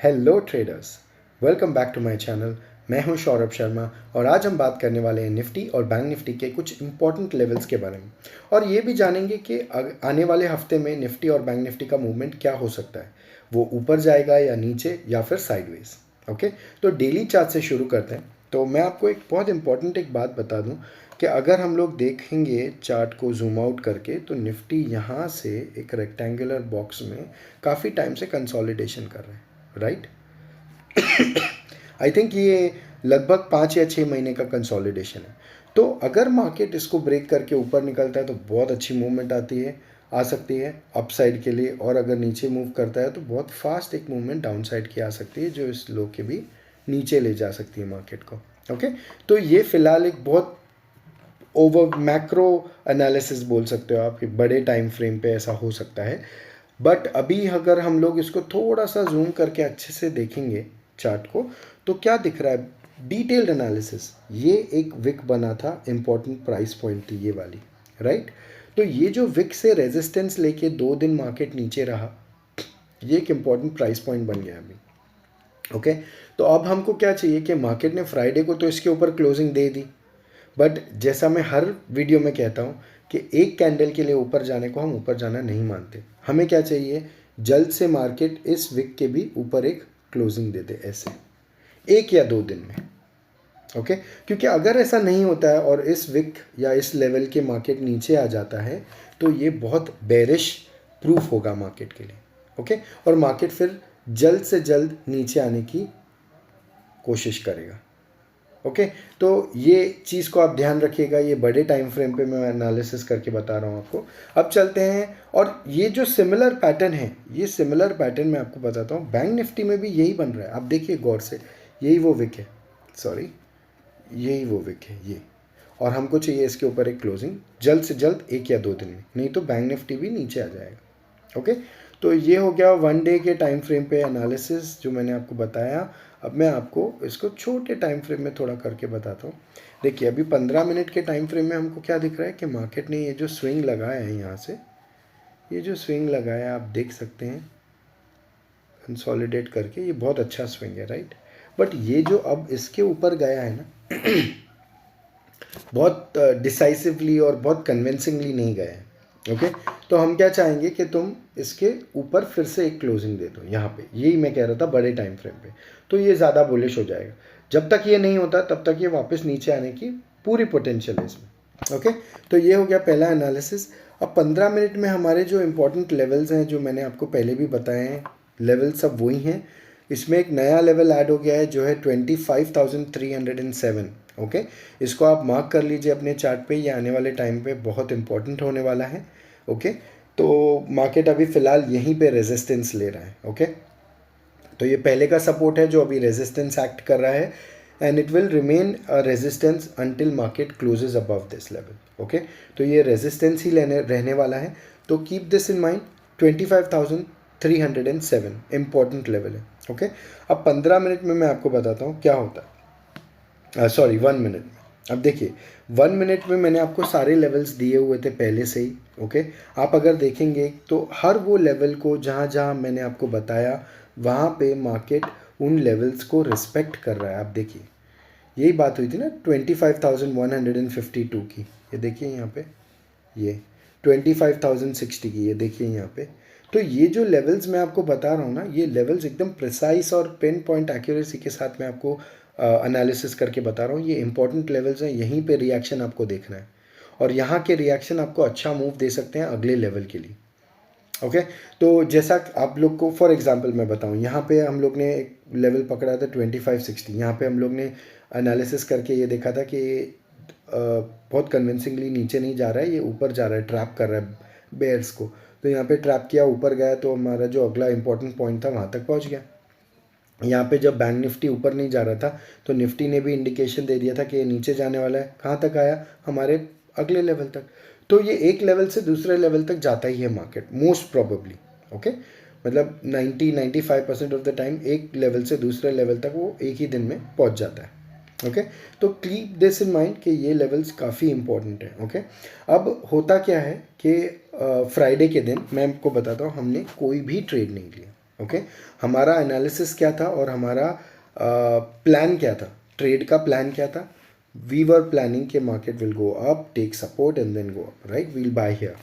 Hello traders, welcome back to my channel. मैं हूं सौरभ शर्मा और आज हम बात करने वाले हैं निफ्टी और बैंक निफ्टी के कुछ इंपॉर्टेंट लेवल्स के बारे में और ये भी जानेंगे कि आने वाले हफ्ते में निफ्टी और बैंक निफ्टी का मूवमेंट क्या हो सकता है। वो ऊपर जाएगा या नीचे या फिर साइडवेज। ओके, तो डेली चार्ट से शुरू करते हैं। तो मैं आपको एक बहुत इंपॉर्टेंट एक बात बता दूं कि अगर हम लोग देखेंगे चार्ट को जूम आउट करके तो निफ्टी यहाँ से एक रेक्टेंगुलर बॉक्स में काफ़ी टाइम से कंसोलिडेशन कर रहे हैं, राइट। आई थिंक ये लगभग 5 या 6 महीने का कंसोलिडेशन है। तो अगर मार्केट इसको ब्रेक करके ऊपर निकलता है तो बहुत अच्छी मूवमेंट आ सकती है अपसाइड के लिए, और अगर नीचे मूव करता है तो बहुत फास्ट एक मूवमेंट डाउन साइड की आ सकती है जो इस लो के भी नीचे ले जा सकती है मार्केट को। ओके, तो ये फिलहाल एक बहुत ओवर मैक्रो एनालिसिस बोल सकते हो आप कि बड़े टाइम फ्रेम पे ऐसा हो सकता है। बट अभी अगर हम लोग इसको थोड़ा सा जूम करके अच्छे से देखेंगे चार्ट को तो क्या दिख रहा है, डिटेल्ड एनालिसिस। ये एक विक बना था, इंपॉर्टेंट प्राइस पॉइंट थी ये वाली, राइट। तो ये जो विक से रेजिस्टेंस लेके 2 दिन मार्केट नीचे रहा, ये एक इंपॉर्टेंट प्राइस पॉइंट बन गया अभी। ओके, तो अब हमको क्या चाहिए कि मार्केट ने फ्राइडे को तो इसके ऊपर क्लोजिंग दे दी, बट जैसा मैं हर वीडियो में कहता हूँ कि एक कैंडल के लिए ऊपर जाने को हम ऊपर जाना नहीं मानते। हमें क्या चाहिए, जल्द से मार्केट इस विक के भी ऊपर एक क्लोजिंग दे दे, ऐसे 1 या 2 दिन में। ओके, क्योंकि अगर ऐसा नहीं होता है और इस विक या इस लेवल के मार्केट नीचे आ जाता है तो ये बहुत बेरिश प्रूफ होगा मार्केट के लिए। ओके, और मार्केट फिर जल्द से जल्द नीचे आने की कोशिश करेगा। ओके, तो ये चीज़ को आप ध्यान रखिएगा। ये बड़े टाइम फ्रेम पे मैं एनालिसिस करके बता रहा हूँ आपको। अब चलते हैं, और ये जो सिमिलर पैटर्न है, ये सिमिलर पैटर्न मैं आपको बताता हूँ बैंक निफ्टी में भी यही बन रहा है। आप देखिए गौर से, यही वो विक है, सॉरी यही वो विक है ये, और हमको चाहिए इसके ऊपर एक क्लोजिंग जल्द से जल्द 1 या 2 दिन में, नहीं तो बैंक निफ्टी भी नीचे आ जाएगा। ओके, तो ये हो गया 1 डे के टाइम फ्रेम पे एनालिसिस जो मैंने आपको बताया। अब मैं आपको इसको छोटे टाइम फ्रेम में थोड़ा करके बताता हूँ। देखिए अभी 15 मिनट के टाइम फ्रेम में हमको क्या दिख रहा है कि मार्केट ने ये जो स्विंग लगाया है, यहाँ से ये जो स्विंग लगाया आप देख सकते हैं कंसोलिडेट करके, ये बहुत अच्छा स्विंग है, राइट। बट ये जो अब इसके ऊपर गया है ना बहुत डिसाइसिवली और बहुत कन्विंसिंगली नहीं गया है। ओके, तो हम क्या चाहेंगे कि तुम इसके ऊपर फिर से एक क्लोजिंग दे दो यहाँ पे, यही मैं कह रहा था बड़े टाइम फ्रेम पे, तो ये ज़्यादा बुलिश हो जाएगा। जब तक ये नहीं होता तब तक ये वापस नीचे आने की पूरी पोटेंशियल है इसमें। ओके, तो ये हो गया पहला एनालिसिस। अब 15 मिनट में हमारे जो इंपॉर्टेंट लेवल्स हैं जो मैंने आपको पहले भी बताए हैं, लेवल सब वही हैं। इसमें एक नया लेवल ऐड हो गया है जो है 25,307। ओके, इसको आप मार्क कर लीजिए अपने चार्ट पे, ये आने वाले टाइम पे बहुत इंपॉर्टेंट होने वाला है। ओके, तो मार्केट अभी फ़िलहाल यहीं पे रेजिस्टेंस ले रहा है। ओके, तो ये पहले का सपोर्ट है जो अभी रेजिस्टेंस एक्ट कर रहा है, and it will remain a resistance until market closes above this level. Okay, तो ये रेजिस्टेंस ही रहने वाला है, तो keep this in mind. 25,307 important level है। ओके, अब 15 मिनट में मैं आपको बताता हूँ क्या होता है, सॉरी 1 मिनट में। अब देखिए 1 मिनट में मैंने आपको सारे लेवल्स दिए हुए थे पहले से ही। ओके, आप अगर देखेंगे तो हर वो लेवल को जहाँ जहाँ मैंने आपको बताया वहाँ पे मार्केट उन लेवल्स को रिस्पेक्ट कर रहा है। आप देखिए यही बात हुई थी ना 25,152 की, ये देखिए यहाँ पे, ये 25,060 की, ये देखिए यहाँ पे। तो ये जो लेवल्स मैं आपको बता रहा हूँ ना, ये लेवल्स एकदम प्रिसाइज और पिन पॉइंट एक्यूरेसी के साथ मैं आपको एनालिसिस करके बता रहा हूँ। ये इंपॉर्टेंट लेवल्स हैं, यहीं पे रिएक्शन आपको देखना है, और यहाँ के रिएक्शन आपको अच्छा मूव दे सकते हैं अगले लेवल के लिए। ओके, तो जैसा आप लोग को फॉर एग्जांपल मैं बताऊँ, यहाँ पे हम लोग ने एक लेवल पकड़ा था 2560। यहाँ पे हम लोग ने एनालिसिस करके ये देखा था कि बहुत कन्विंसिंगली नीचे नहीं जा रहा है, ये ऊपर जा रहा है, ट्रैप कर रहा है बेयर्स को। तो यहाँ पे ट्रैप किया, ऊपर गया, तो हमारा जो अगला इंपॉर्टेंट पॉइंट था वहाँ तक पहुँच गया। यहाँ पे जब बैंक निफ्टी ऊपर नहीं जा रहा था तो निफ्टी ने भी इंडिकेशन दे दिया था कि ये नीचे जाने वाला है। कहाँ तक आया, हमारे अगले लेवल तक। तो ये एक लेवल से दूसरे लेवल तक जाता ही है मार्केट मोस्ट प्रोबेबली। ओके, मतलब 90-95% ऑफ द टाइम एक लेवल से दूसरे लेवल तक वो एक ही दिन में पहुँच जाता है। ओके, तो कीप दिस इन माइंड कि ये लेवल्स काफ़ी इंपॉर्टेंट है। ओके, अब होता क्या है कि फ्राइडे के दिन मैं आपको बताता हूँ, हमने कोई भी ट्रेड नहीं लिया। ओके, हमारा एनालिसिस क्या था और हमारा प्लान क्या था, ट्रेड का प्लान क्या था? वी वर प्लानिंग के market will go up, take support and then go up, right, we'll buy here.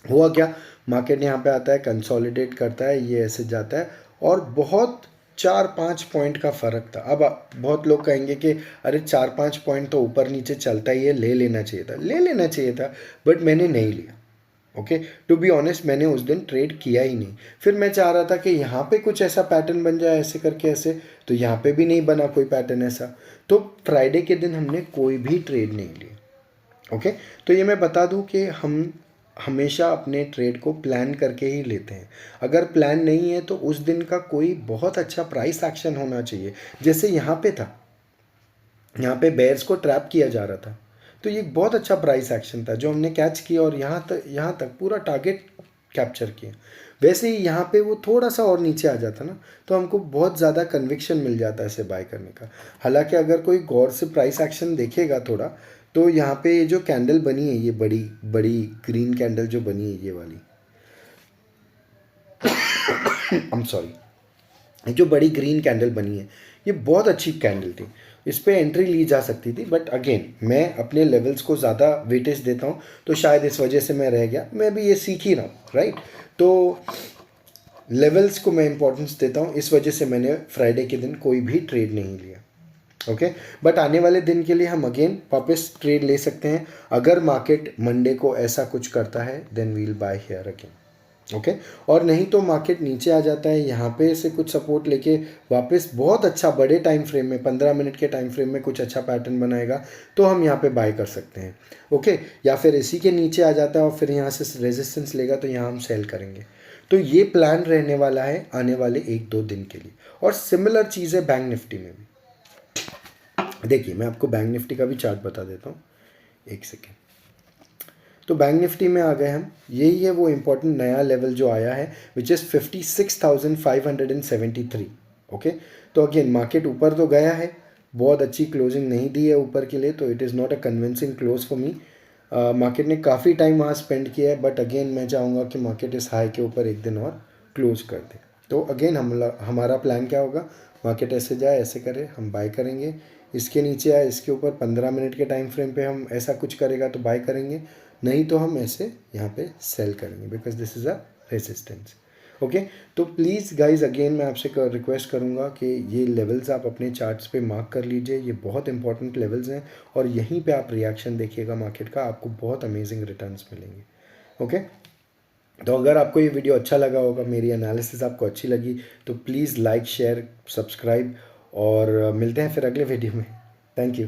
हुआ क्या, मार्केट यहाँ पे आता है, कंसोलिडेट करता है, ये ऐसे जाता है और बहुत 4-5 पॉइंट का फ़र्क था। अब बहुत लोग कहेंगे कि अरे 4-5 पॉइंट तो ऊपर नीचे चलता ही है, ले लेना चाहिए था, ले लेना चाहिए था, बट मैंने नहीं लिया। ओके, टू बी ऑनेस्ट मैंने उस दिन ट्रेड किया ही नहीं। फिर मैं चाह रहा था कि यहाँ पे कुछ ऐसा पैटर्न बन जाए ऐसे करके ऐसे, तो यहाँ पे भी नहीं बना कोई पैटर्न ऐसा, तो फ्राइडे के दिन हमने कोई भी ट्रेड नहीं लिया। ओके, तो ये मैं बता दूं कि हम हमेशा अपने ट्रेड को प्लान करके ही लेते हैं। अगर प्लान नहीं है तो उस दिन का कोई बहुत अच्छा प्राइस एक्शन होना चाहिए। जैसे यहाँ पे था, यहाँ पे बेयर्स को ट्रैप किया जा रहा था, तो ये एक बहुत अच्छा प्राइस एक्शन था जो हमने कैच किया और यहाँ तक पूरा टारगेट कैप्चर किया। वैसे ही यहाँ पे वो थोड़ा सा और नीचे आ जाता ना, तो हमको बहुत ज़्यादा कन्विक्शन मिल जाता है इसे बाय करने का। हालांकि अगर कोई गौर से प्राइस एक्शन देखेगा थोड़ा, तो यहाँ पे ये जो कैंडल बनी है, ये बड़ी बड़ी ग्रीन कैंडल जो बनी है, ये वाली आई एम सॉरी, ये जो बड़ी ग्रीन कैंडल बनी है, ये बहुत अच्छी कैंडल थी, इस पर एंट्री ली जा सकती थी, बट अगेन मैं अपने लेवल्स को ज़्यादा वेटेज देता हूँ, तो शायद इस वजह से मैं रह गया। मैं भी ये सीख ही रहा हूँ, राइट, तो लेवल्स को मैं इंपॉर्टेंस देता हूँ, इस वजह से मैंने फ्राइडे के दिन कोई भी ट्रेड नहीं लिया। ओके, बट आने वाले दिन के लिए हम अगेन वापस ट्रेड ले सकते हैं। अगर मार्केट मंडे को ऐसा कुछ करता है then we'll buy here again. Okay, और नहीं तो मार्केट नीचे आ जाता है, यहाँ पे से कुछ सपोर्ट लेके वापस बहुत अच्छा बड़े टाइम फ्रेम में 15 मिनट के टाइम फ्रेम में कुछ अच्छा पैटर्न बनाएगा, तो हम यहाँ पे बाय कर सकते हैं। ओके, या फिर इसी के नीचे आ जाता है और फिर यहाँ से रेजिस्टेंस लेगा, तो यहाँ हम सेल करेंगे। तो ये प्लान रहने वाला है आने वाले 1-2 दिन के लिए। और सिमिलर चीज़ है बैंक निफ्टी में भी। देखिए, मैं आपको बैंक निफ्टी का भी चार्ट बता देता हूँ, एक सेकेंड। तो बैंक निफ्टी में आ गए हम, यही है वो इम्पोर्टेंट नया लेवल जो आया है, विच इज़ 56,573। ओके, तो अगेन मार्केट ऊपर तो गया है, बहुत अच्छी क्लोजिंग नहीं दी है ऊपर के लिए, तो it is not a convincing close for me. Market ने काफ़ी टाइम वहाँ स्पेंड किया है, बट अगेन मैं चाहूँगा कि मार्केट इस हाई के ऊपर एक दिन और क्लोज कर दे। तो अगेन हमारा प्लान क्या होगा, मार्केट ऐसे जाए ऐसे करे, हम बाय करेंगे। इसके नीचे आए, इसके ऊपर 15 मिनट के टाइम फ्रेम पे हम ऐसा कुछ करेगा तो बाय करेंगे, नहीं तो हम ऐसे यहाँ पे सेल करेंगे, because this is a resistance. Okay, तो प्लीज़ गाइज अगेन मैं आपसे रिक्वेस्ट करूँगा कि ये लेवल्स आप अपने चार्ट्स पे मार्क कर लीजिए, ये बहुत इंपॉर्टेंट लेवल्स हैं, और यहीं पे आप रिएक्शन देखिएगा मार्केट का, आपको बहुत अमेजिंग रिटर्न्स मिलेंगे। ओके, तो अगर आपको ये वीडियो अच्छा लगा होगा, मेरी एनालिसिस आपको अच्छी लगी, तो प्लीज़ लाइक शेयर सब्सक्राइब, और मिलते हैं फिर अगले वीडियो में। Thank you.